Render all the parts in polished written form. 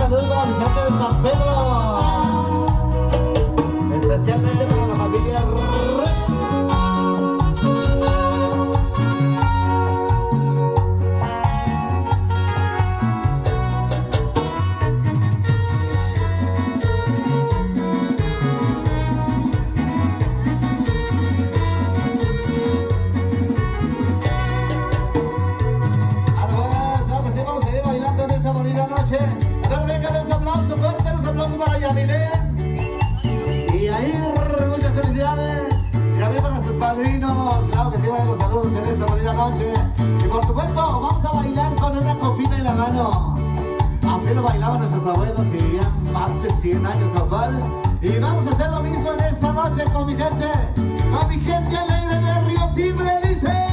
saludo a la gente de San Pedro. Especialmente para la familia para Yamilén y ahí muchas felicidades también para sus padrinos. Claro que sí, van los saludos en esta bonita noche. Y por supuesto vamos a bailar con una copita en la mano. Así lo bailaban nuestros abuelos y vivían más de 100 años, compadre. Y vamos a hacer lo mismo en esta noche con mi gente alegre de Río Timbre, dice.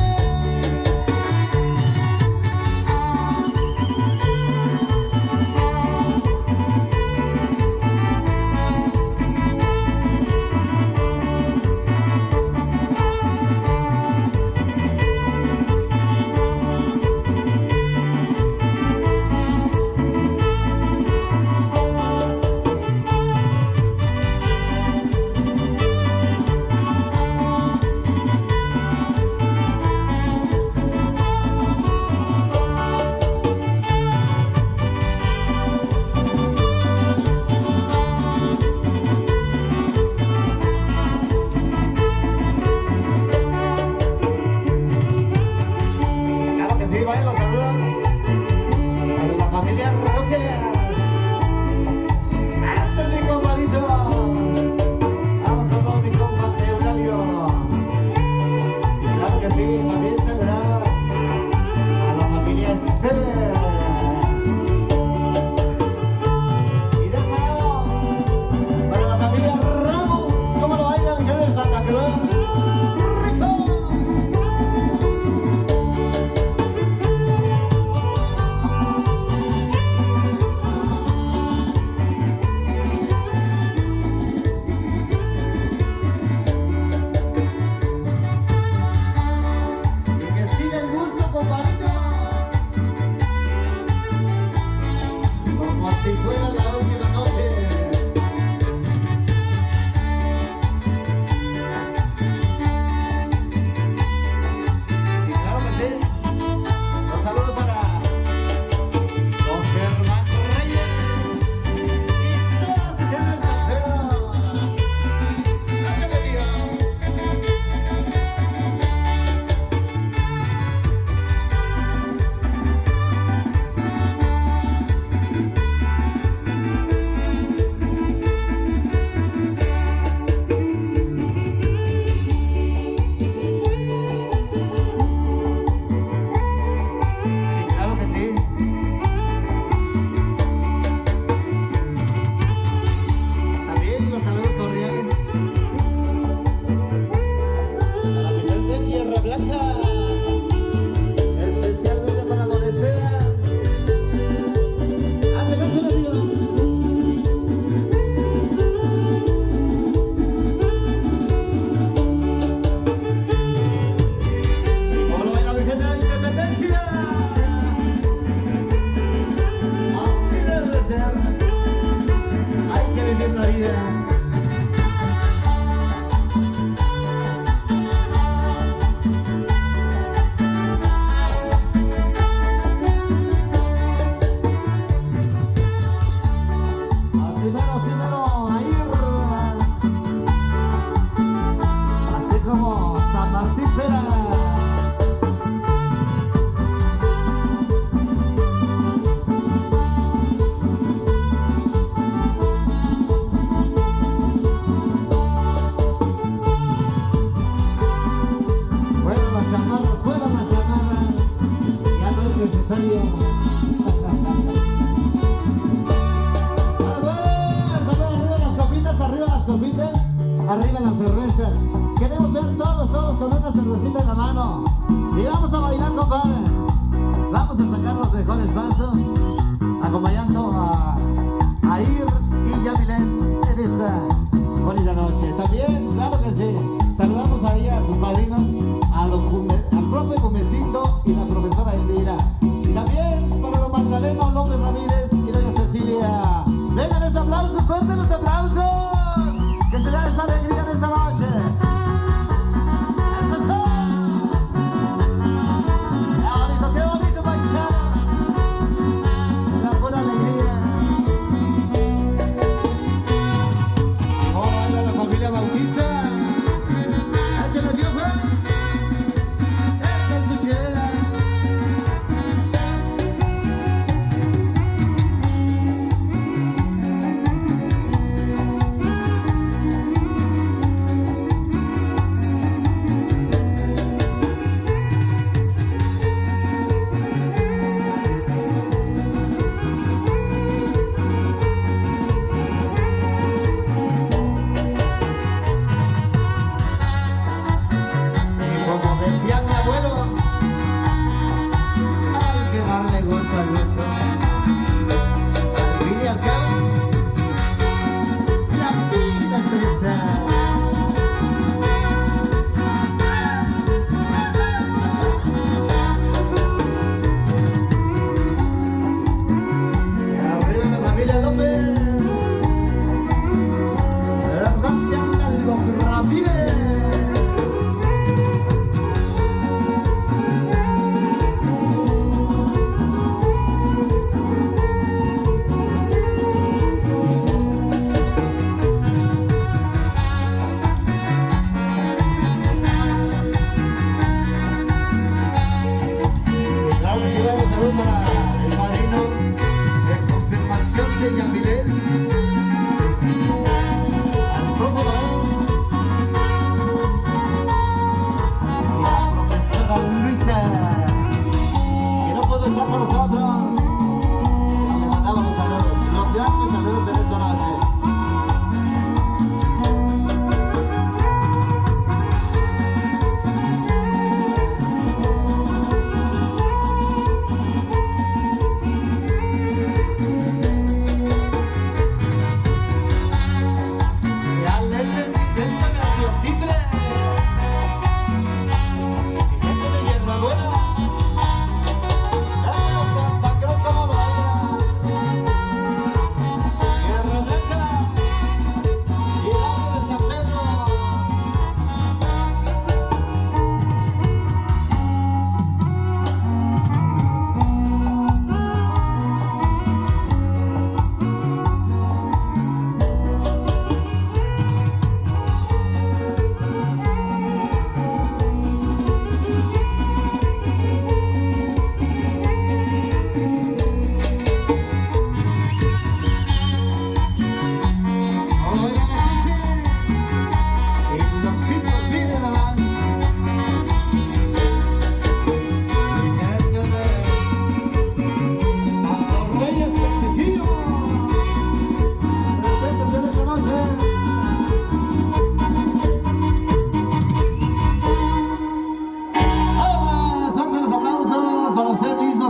Arriba las cervezas. Queremos ver todos con una cervecita en la mano. Y vamos a bailar, compadre. Vamos a sacar los mejores pasos, acompañando a Ir y Yamilén en esta bonita noche. También, claro que sí, saludamos ahí a sus padrinos, al profe Gomecito y la profesora Elvira. Y también para don Magdaleno López Ramírez y doña Cecilia. de Yamilé. Al profesor y la profesora Luisa, que no pudo estar con nosotros. Le mandamos los saludos, los grandes saludos en esta noche.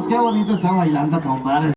Qué bonito está bailando, compadre.